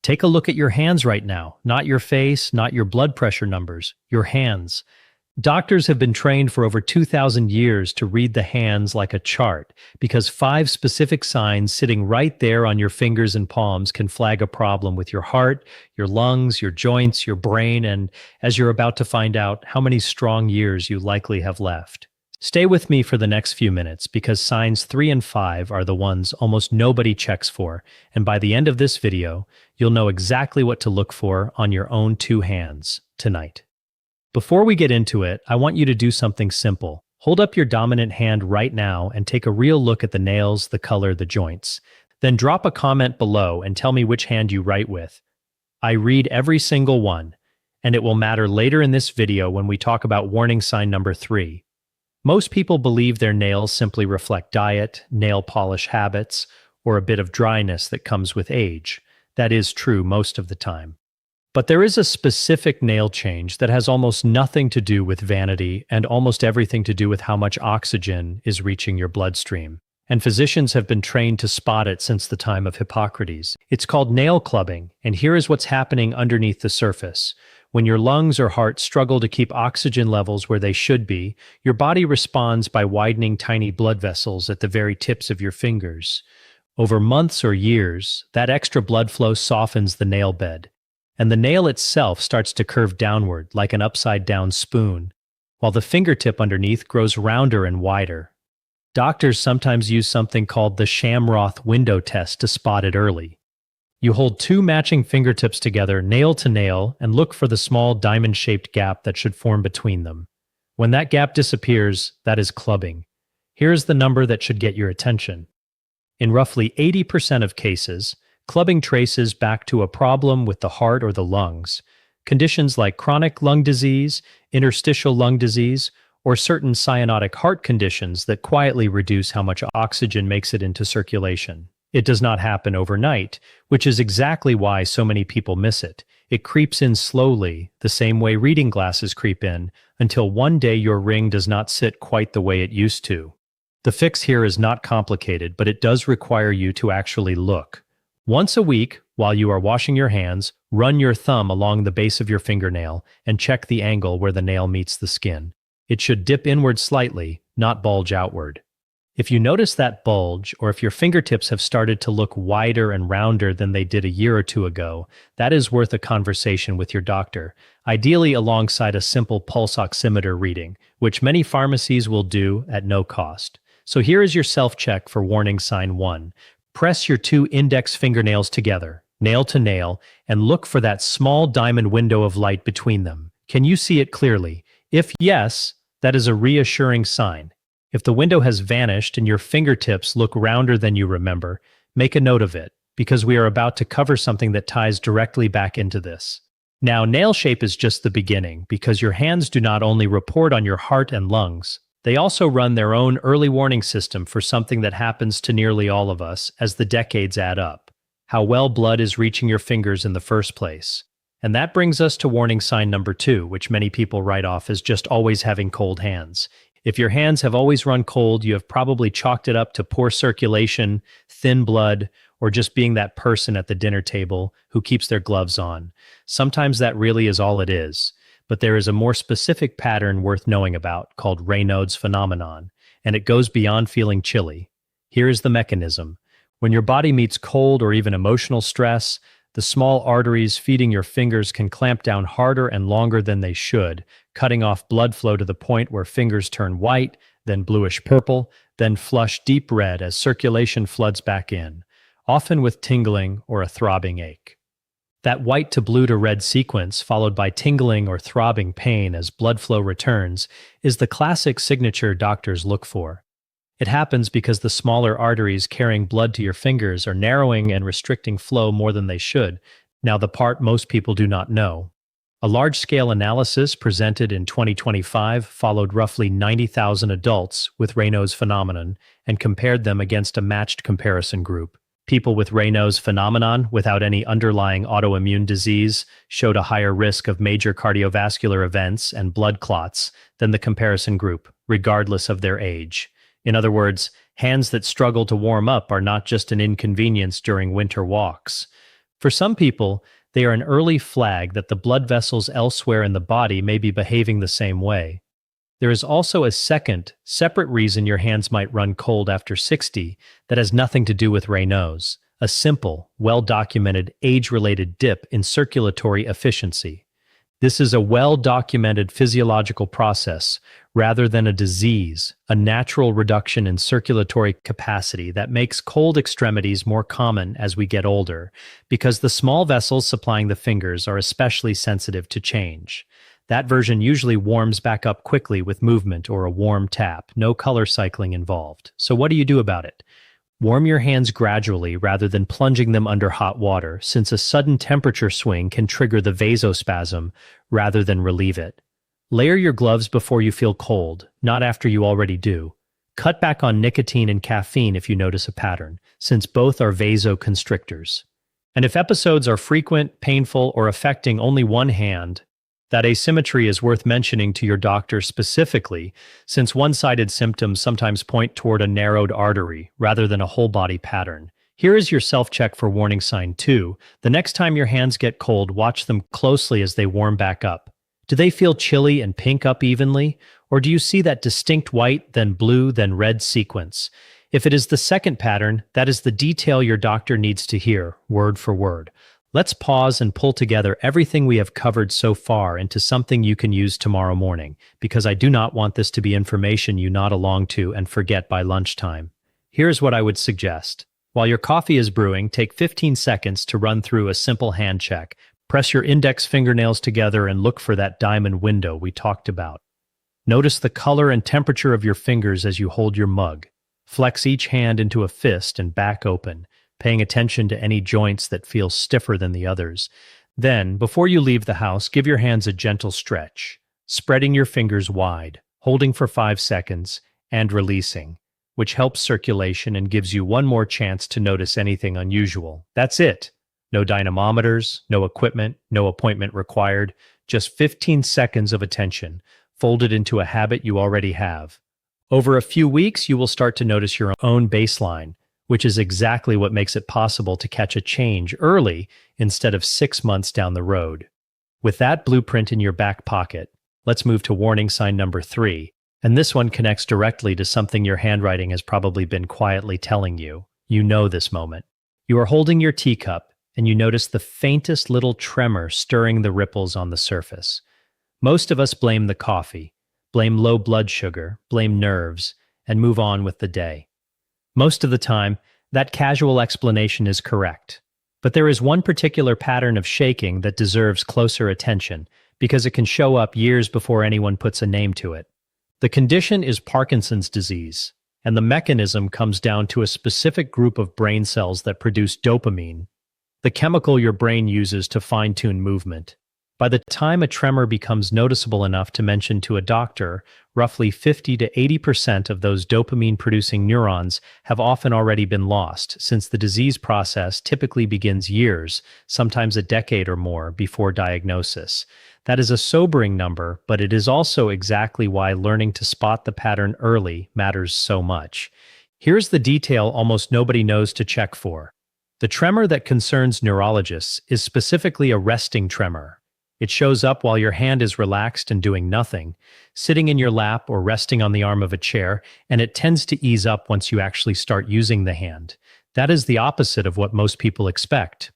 Take a look at your hands right now, not your face, not your blood pressure numbers, your hands. Doctors have been trained for over 2,000 years to read the hands like a chart because 5 specific signs sitting right there on your fingers and palms can flag a problem with your heart, your lungs, your joints, your brain, and, as you're about to find out, how many strong years you likely have left. Stay with me for the next few minutes because signs 3 and 5 are the ones almost nobody checks for, and by the end of this video, you'll know exactly what to look for on your own 2 hands tonight. Before we get into it, I want you to do something simple. Hold up your dominant hand right now and take a real look at the nails, the color, the joints. Then drop a comment below and tell me which hand you write with. I read every single one, and it will matter later in this video when we talk about warning sign number 3. Most people believe their nails simply reflect diet, nail polish habits, or a bit of dryness that comes with age. That is true most of the time. But there is a specific nail change that has almost nothing to do with vanity and almost everything to do with how much oxygen is reaching your bloodstream. And physicians have been trained to spot it since the time of Hippocrates. It's called nail clubbing, and here is what's happening underneath the surface. When your lungs or heart struggle to keep oxygen levels where they should be, your body responds by widening tiny blood vessels at the very tips of your fingers. Over months or years, that extra blood flow softens the nail bed, and the nail itself starts to curve downward like an upside-down spoon, while the fingertip underneath grows rounder and wider. Doctors sometimes use something called the Schamroth window test to spot it early. You hold 2 matching fingertips together, nail to nail, and look for the small diamond-shaped gap that should form between them. When that gap disappears, that is clubbing. Here's the number that should get your attention. In roughly 80% of cases, clubbing traces back to a problem with the heart or the lungs. Conditions like chronic lung disease, interstitial lung disease, or certain cyanotic heart conditions that quietly reduce how much oxygen makes it into circulation. It does not happen overnight, which is exactly why so many people miss it. It creeps in slowly, the same way reading glasses creep in, until one day your ring does not sit quite the way it used to. The fix here is not complicated, but it does require you to actually look. Once a week, while you are washing your hands, run your thumb along the base of your fingernail and check the angle where the nail meets the skin. It should dip inward slightly, not bulge outward. If you notice that bulge, or if your fingertips have started to look wider and rounder than they did a year or 2 ago, that is worth a conversation with your doctor, ideally alongside a simple pulse oximeter reading, which many pharmacies will do at no cost. So here is your self-check for warning sign 1. Press your 2 index fingernails together, nail to nail, and look for that small diamond window of light between them. Can you see it clearly? If yes, that is a reassuring sign. If the window has vanished and your fingertips look rounder than you remember, make a note of it, because we are about to cover something that ties directly back into this. Now, nail shape is just the beginning, because your hands do not only report on your heart and lungs, they also run their own early warning system for something that happens to nearly all of us as the decades add up: how well blood is reaching your fingers in the first place. And that brings us to warning sign number 2, which many people write off as just always having cold hands. If your hands have always run cold, you have probably chalked it up to poor circulation, thin blood, or just being that person at the dinner table who keeps their gloves on. Sometimes that really is all it is. But there is a more specific pattern worth knowing about called Raynaud's phenomenon, and it goes beyond feeling chilly. Here is the mechanism. When your body meets cold or even emotional stress, the small arteries feeding your fingers can clamp down harder and longer than they should, cutting off blood flow to the point where fingers turn white, then bluish-purple, then flush deep red as circulation floods back in, often with tingling or a throbbing ache. That white to blue to red sequence, followed by tingling or throbbing pain as blood flow returns, is the classic signature doctors look for. It happens because the smaller arteries carrying blood to your fingers are narrowing and restricting flow more than they should. Now, the part most people do not know. A large-scale analysis presented in 2025 followed roughly 90,000 adults with Raynaud's phenomenon and compared them against a matched comparison group. People with Raynaud's phenomenon without any underlying autoimmune disease showed a higher risk of major cardiovascular events and blood clots than the comparison group, regardless of their age. In other words, hands that struggle to warm up are not just an inconvenience during winter walks. For some people, they are an early flag that the blood vessels elsewhere in the body may be behaving the same way. There is also a second, separate reason your hands might run cold after 60 that has nothing to do with Raynaud's, a simple, well-documented, age-related dip in circulatory efficiency. This is a well-documented physiological process rather than a disease, a natural reduction in circulatory capacity that makes cold extremities more common as we get older, because the small vessels supplying the fingers are especially sensitive to change. That version usually warms back up quickly with movement or a warm tap, no color cycling involved. So what do you do about it? Warm your hands gradually rather than plunging them under hot water, since a sudden temperature swing can trigger the vasospasm rather than relieve it. Layer your gloves before you feel cold, not after you already do. Cut back on nicotine and caffeine if you notice a pattern, since both are vasoconstrictors. And if episodes are frequent, painful, or affecting only one hand, that asymmetry is worth mentioning to your doctor specifically, since one-sided symptoms sometimes point toward a narrowed artery rather than a whole-body pattern. Here is your self-check for warning sign 2. The next time your hands get cold, watch them closely as they warm back up. Do they feel chilly and pink up evenly, or do you see that distinct white, then blue, then red sequence? If it is the second pattern, that is the detail your doctor needs to hear, word for word. Let's pause and pull together everything we have covered so far into something you can use tomorrow morning, because I do not want this to be information you nod along to and forget by lunchtime. Here's what I would suggest. While your coffee is brewing, take 15 seconds to run through a simple hand check. Press your index fingernails together and look for that diamond window we talked about. Notice the color and temperature of your fingers as you hold your mug. Flex each hand into a fist and back open, paying attention to any joints that feel stiffer than the others. Then, before you leave the house, give your hands a gentle stretch, spreading your fingers wide, holding for 5 seconds, and releasing, which helps circulation and gives you one more chance to notice anything unusual. That's it. No dynamometers, no equipment, no appointment required, just 15 seconds of attention, folded into a habit you already have. Over a few weeks, you will start to notice your own baseline, which is exactly what makes it possible to catch a change early instead of 6 months down the road. With that blueprint in your back pocket, let's move to warning sign number 3, and this one connects directly to something your handwriting has probably been quietly telling you. You know this moment. You are holding your teacup, and you notice the faintest little tremor stirring the ripples on the surface. Most of us blame the coffee, blame low blood sugar, blame nerves, and move on with the day. Most of the time, that casual explanation is correct. But there is one particular pattern of shaking that deserves closer attention because it can show up years before anyone puts a name to it. The condition is Parkinson's disease, and the mechanism comes down to a specific group of brain cells that produce dopamine, the chemical your brain uses to fine-tune movement. By the time a tremor becomes noticeable enough to mention to a doctor, roughly 50 to 80% of those dopamine-producing neurons have often already been lost, since the disease process typically begins years, sometimes a decade or more, before diagnosis. That is a sobering number, but it is also exactly why learning to spot the pattern early matters so much. Here's the detail almost nobody knows to check for. The tremor that concerns neurologists is specifically a resting tremor. It shows up while your hand is relaxed and doing nothing, sitting in your lap or resting on the arm of a chair, and it tends to ease up once you actually start using the hand. That is the opposite of what most people expect.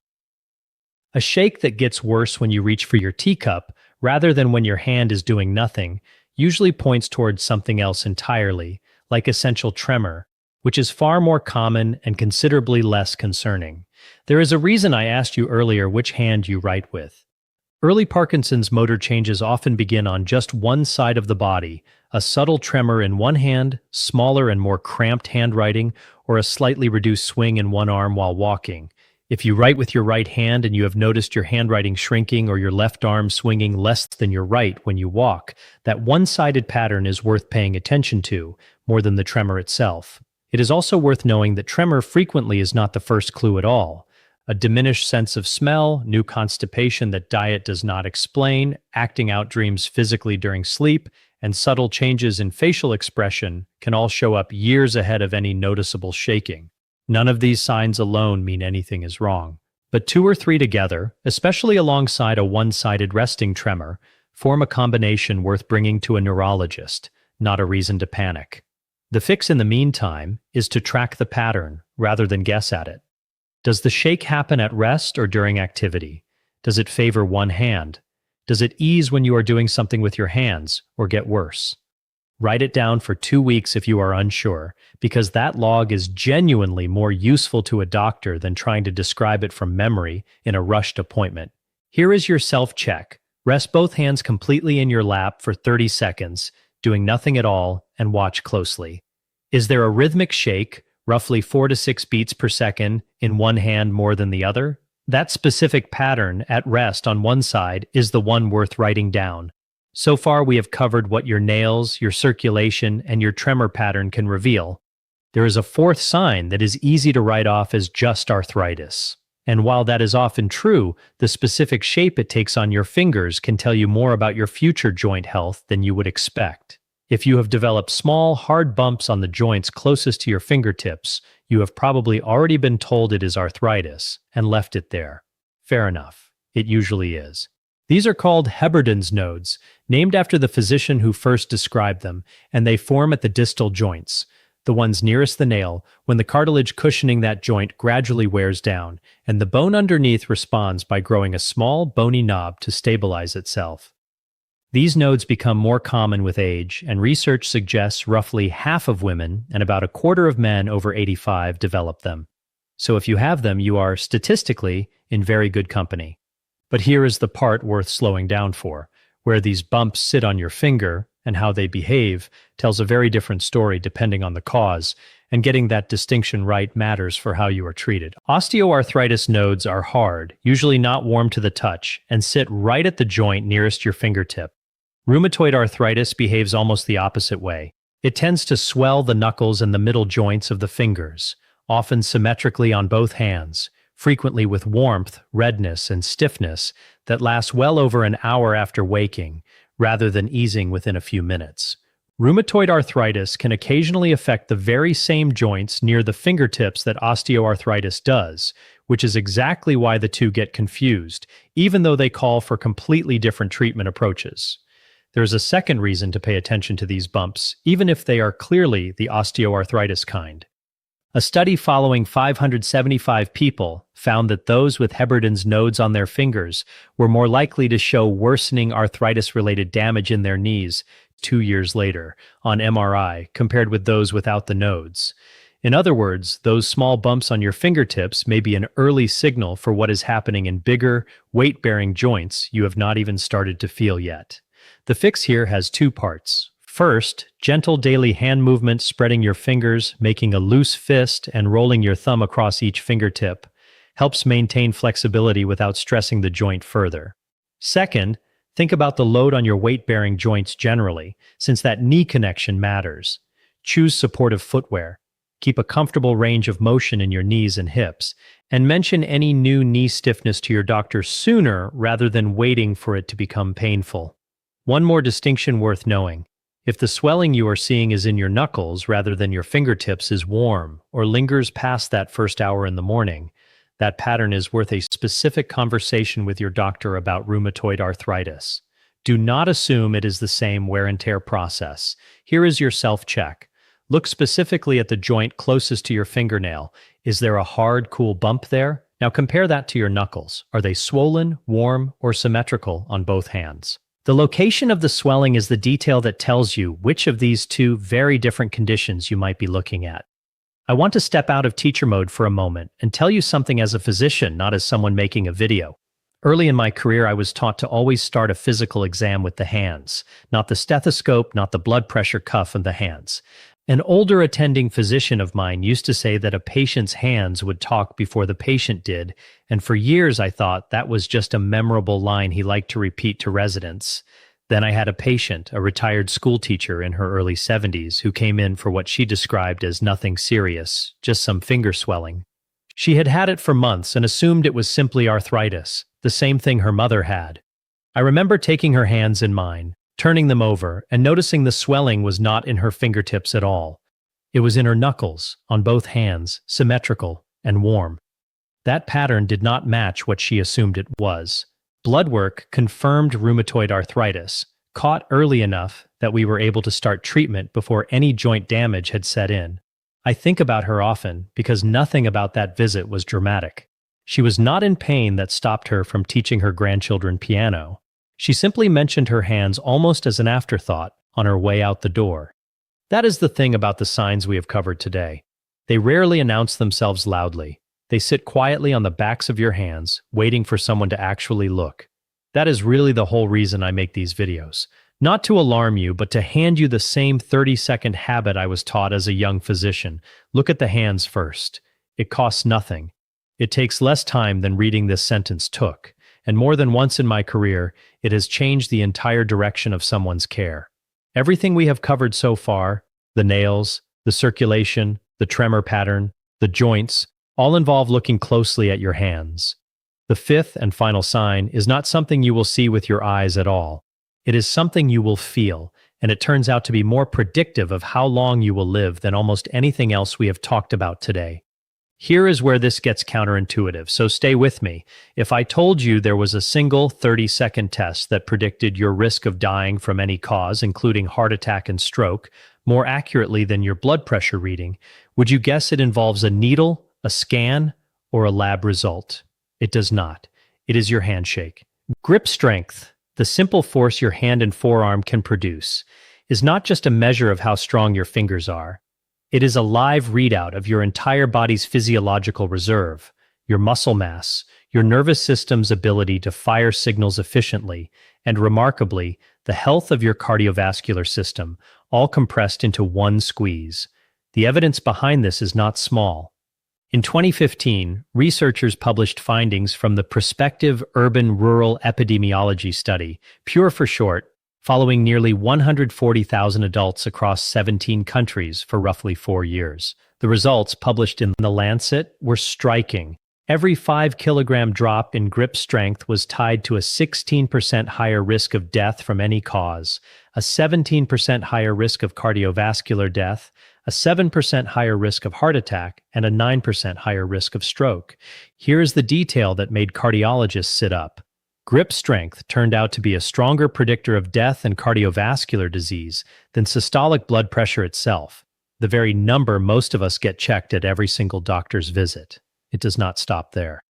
A shake that gets worse when you reach for your teacup, rather than when your hand is doing nothing, usually points towards something else entirely, like essential tremor, which is far more common and considerably less concerning. There is a reason I asked you earlier which hand you write with. Early Parkinson's motor changes often begin on just one side of the body, a subtle tremor in one hand, smaller and more cramped handwriting, or a slightly reduced swing in one arm while walking. If you write with your right hand and you have noticed your handwriting shrinking or your left arm swinging less than your right when you walk, that one-sided pattern is worth paying attention to, more than the tremor itself. It is also worth knowing that tremor frequently is not the first clue at all. A diminished sense of smell, new constipation that diet does not explain, acting out dreams physically during sleep, and subtle changes in facial expression can all show up years ahead of any noticeable shaking. None of these signs alone mean anything is wrong, But two or three together, especially alongside a one-sided resting tremor, form a combination worth bringing to a neurologist, not a reason to panic. The fix in the meantime is to track the pattern rather than guess at it. Does the shake happen at rest or during activity? Does it favor one hand? Does it ease when you are doing something with your hands or get worse? Write it down for 2 weeks if you are unsure, because that log is genuinely more useful to a doctor than trying to describe it from memory in a rushed appointment. Here is your self-check. Rest both hands completely in your lap for 30 seconds, doing nothing at all, and watch closely. Is there a rhythmic shake, roughly 4 to 6 beats per second, in one hand more than the other? That specific pattern at rest on one side is the one worth writing down. So far, we have covered what your nails, your circulation, and your tremor pattern can reveal. There is a fourth sign that is easy to write off as just arthritis. And while that is often true, the specific shape it takes on your fingers can tell you more about your future joint health than you would expect. If you have developed small, hard bumps on the joints closest to your fingertips, you have probably already been told it is arthritis and left it there. Fair enough. It usually is. These are called Heberden's nodes, named after the physician who first described them, and they form at the distal joints, the ones nearest the nail, when the cartilage cushioning that joint gradually wears down, and the bone underneath responds by growing a small, bony knob to stabilize itself. These nodes become more common with age, and research suggests roughly half of women and about a quarter of men over 85 develop them. So if you have them, you are, statistically, in very good company. But here is the part worth slowing down for. Where these bumps sit on your finger and how they behave tells a very different story depending on the cause, and getting that distinction right matters for how you are treated. Osteoarthritis nodes are hard, usually not warm to the touch, and sit right at the joint nearest your fingertip. Rheumatoid arthritis behaves almost the opposite way. It tends to swell the knuckles and the middle joints of the fingers, often symmetrically on both hands, frequently with warmth, redness, and stiffness that lasts well over an hour after waking, rather than easing within a few minutes. Rheumatoid arthritis can occasionally affect the very same joints near the fingertips that osteoarthritis does, which is exactly why the two get confused, even though they call for completely different treatment approaches. There is a second reason to pay attention to these bumps, even if they are clearly the osteoarthritis kind. A study following 575 people found that those with Heberden's nodes on their fingers were more likely to show worsening arthritis-related damage in their knees 2 years later on MRI compared with those without the nodes. In other words, those small bumps on your fingertips may be an early signal for what is happening in bigger, weight-bearing joints you have not even started to feel yet. The fix here has two parts. First, gentle daily hand movement, spreading your fingers, making a loose fist, and rolling your thumb across each fingertip helps maintain flexibility without stressing the joint further. Second, think about the load on your weight-bearing joints generally, since that knee connection matters. Choose supportive footwear. Keep a comfortable range of motion in your knees and hips, and mention any new knee stiffness to your doctor sooner rather than waiting for it to become painful. One more distinction worth knowing. If the swelling you are seeing is in your knuckles rather than your fingertips is warm or lingers past that first hour in the morning, that pattern is worth a specific conversation with your doctor about rheumatoid arthritis. Do not assume it is the same wear and tear process. Here is your self-check. Look specifically at the joint closest to your fingernail. Is there a hard, cool bump there? Now compare that to your knuckles. Are they swollen, warm, or symmetrical on both hands? The location of the swelling is the detail that tells you which of these two very different conditions you might be looking at. I want to step out of teacher mode for a moment and tell you something as a physician, not as someone making a video. Early in my career, I was taught to always start a physical exam with the hands, not the stethoscope, not the blood pressure cuff of the hands. An older attending physician of mine used to say that a patient's hands would talk before the patient did, and for years I thought that was just a memorable line he liked to repeat to residents. Then I had a patient, a retired school teacher in her early 70s, who came in for what she described as nothing serious, just some finger swelling. She had had it for months and assumed it was simply arthritis, the same thing her mother had. I remember taking her hands in mine, turning them over, and noticing the swelling was not in her fingertips at all. It was in her knuckles, on both hands, symmetrical and warm. That pattern did not match what she assumed it was. Blood work confirmed rheumatoid arthritis, caught early enough that we were able to start treatment before any joint damage had set in. I think about her often because nothing about that visit was dramatic. She was not in pain that stopped her from teaching her grandchildren piano. She simply mentioned her hands almost as an afterthought on her way out the door. That is the thing about the signs we have covered today. They rarely announce themselves loudly. They sit quietly on the backs of your hands, waiting for someone to actually look. That is really the whole reason I make these videos. Not to alarm you, but to hand you the same 30-second habit I was taught as a young physician. Look at the hands first. It costs nothing. It takes less time than reading this sentence took, and more than once in my career, it has changed the entire direction of someone's care. Everything we have covered so far, the nails, the circulation, the tremor pattern, the joints, all involve looking closely at your hands. The fifth and final sign is not something you will see with your eyes at all. It is something you will feel, and it turns out to be more predictive of how long you will live than almost anything else we have talked about today. Here is where this gets counterintuitive, so stay with me. If I told you there was a single 30-second test that predicted your risk of dying from any cause, including heart attack and stroke, more accurately than your blood pressure reading, would you guess it involves a needle, a scan, or a lab result? It does not. It is your handshake. Grip strength, the simple force your hand and forearm can produce, is not just a measure of how strong your fingers are. It is a live readout of your entire body's physiological reserve, your muscle mass, your nervous system's ability to fire signals efficiently, and remarkably, the health of your cardiovascular system, all compressed into one squeeze. The evidence behind this is not small. In 2015, researchers published findings from the Prospective Urban-Rural Epidemiology Study, PURE for short, following nearly 140,000 adults across 17 countries for roughly 4 years. The results, published in The Lancet, were striking. Every 5-kilogram drop in grip strength was tied to a 16% higher risk of death from any cause, a 17% higher risk of cardiovascular death, a 7% higher risk of heart attack, and a 9% higher risk of stroke. Here is the detail that made cardiologists sit up. Grip strength turned out to be a stronger predictor of death and cardiovascular disease than systolic blood pressure itself, the very number most of us get checked at every single doctor's visit. It does not stop there.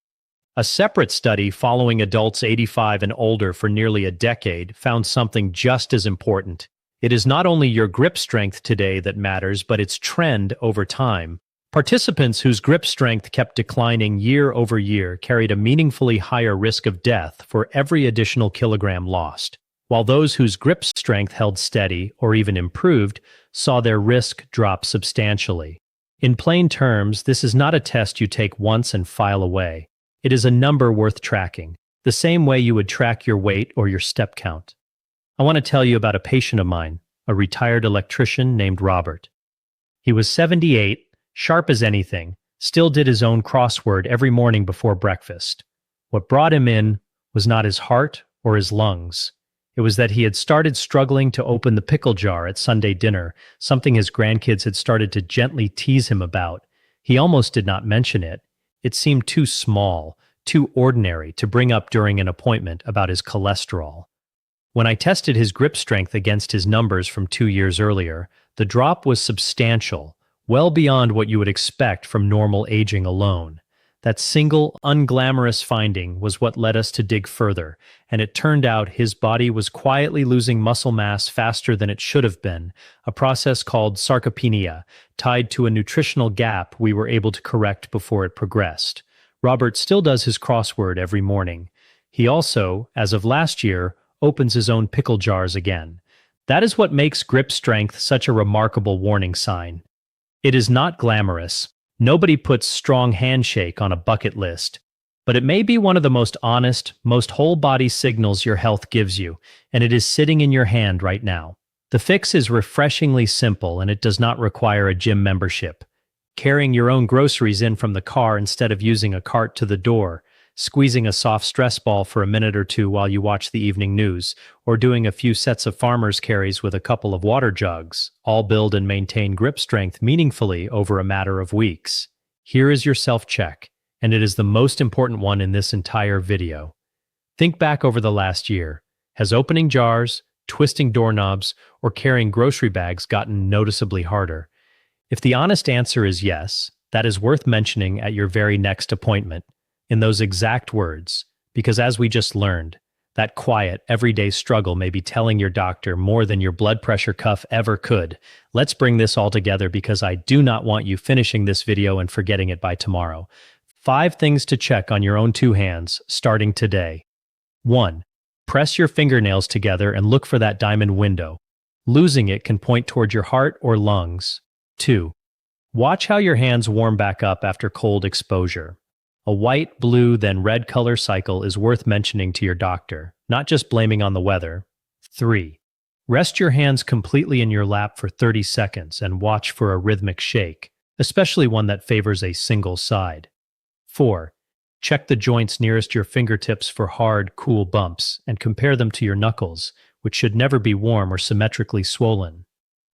A separate study following adults 85 and older for nearly a decade found something just as important. It is not only your grip strength today that matters, but its trend over time. Participants whose grip strength kept declining year over year carried a meaningfully higher risk of death for every additional kilogram lost, while those whose grip strength held steady or even improved saw their risk drop substantially. In plain terms, this is not a test you take once and file away. It is a number worth tracking, the same way you would track your weight or your step count. I want to tell you about a patient of mine, a retired electrician named Robert. He was 78, sharp as anything, still did his own crossword every morning before breakfast. What brought him in was not his heart or his lungs. It was that he had started struggling to open the pickle jar at Sunday dinner, something his grandkids had started to gently tease him about. He almost did not mention it. It seemed too small, too ordinary to bring up during an appointment about his cholesterol. When I tested his grip strength against his numbers from 2 years earlier, the drop was substantial, well beyond what you would expect from normal aging alone. That single, unglamorous finding was what led us to dig further, and it turned out his body was quietly losing muscle mass faster than it should have been, a process called sarcopenia, tied to a nutritional gap we were able to correct before it progressed. Robert still does his crossword every morning. He also, as of last year, opens his own pickle jars again. That is what makes grip strength such a remarkable warning sign. It is not glamorous. Nobody puts strong handshake on a bucket list, but it may be one of the most honest, most whole-body signals your health gives you, and it is sitting in your hand right now. The fix is refreshingly simple, and it does not require a gym membership. Carrying your own groceries in from the car instead of using a cart to the door, squeezing a soft stress ball for a minute or two while you watch the evening news, or doing a few sets of farmer's carries with a couple of water jugs, all build and maintain grip strength meaningfully over a matter of weeks. Here is your self-check. and it is the most important one in this entire video. Think back over the last year. Has opening jars, twisting doorknobs, or carrying grocery bags gotten noticeably harder? If the honest answer is yes, that is worth mentioning at your very next appointment, in those exact words, because as we just learned, that quiet, everyday struggle may be telling your doctor more than your blood pressure cuff ever could. Let's bring this all together because I do not want you finishing this video and forgetting it by tomorrow. 5 things to check on your own 2 hands, starting today. 1. Press your fingernails together and look for that diamond window. Losing it can point toward your heart or lungs. 2. Watch how your hands warm back up after cold exposure. A white, blue, then red color cycle is worth mentioning to your doctor, not just blaming on the weather. 3. Rest your hands completely in your lap for 30 seconds and watch for a rhythmic shake, especially one that favors a single side. 4. Check the joints nearest your fingertips for hard, cool bumps and compare them to your knuckles, which should never be warm or symmetrically swollen.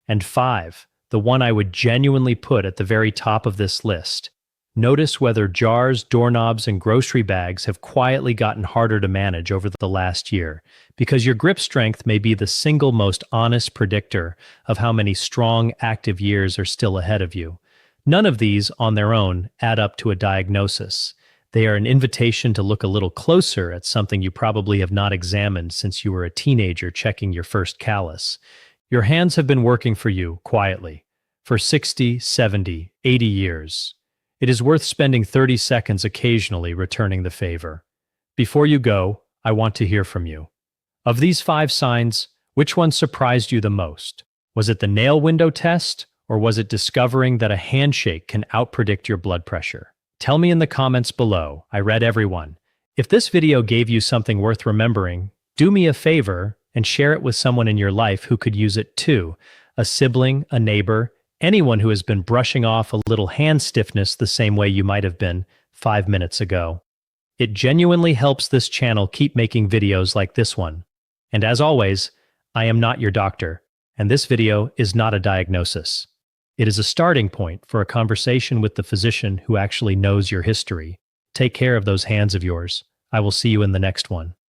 And 5. The one I would genuinely put at the very top of this list. Notice whether jars, doorknobs, and grocery bags have quietly gotten harder to manage over the last year, because your grip strength may be the single most honest predictor of how many strong, active years are still ahead of you. None of these, on their own, add up to a diagnosis. They are an invitation to look a little closer at something you probably have not examined since you were a teenager checking your first callus. Your hands have been working for you, quietly, for 60, 70, 80 years. It is worth spending 30 seconds occasionally returning the favor. Before you go, I want to hear from you. Of these 5 signs, which one surprised you the most? Was it the nail window test, or was it discovering that a handshake can outpredict your blood pressure? Tell me in the comments below. I read everyone. If this video gave you something worth remembering, do me a favor and share it with someone in your life who could use it too. A sibling, a neighbor, anyone who has been brushing off a little hand stiffness the same way you might have been 5 minutes ago. It genuinely helps this channel keep making videos like this one. And as always, I am not your doctor, and this video is not a diagnosis. It is a starting point for a conversation with the physician who actually knows your history. Take care of those hands of yours. I will see you in the next one.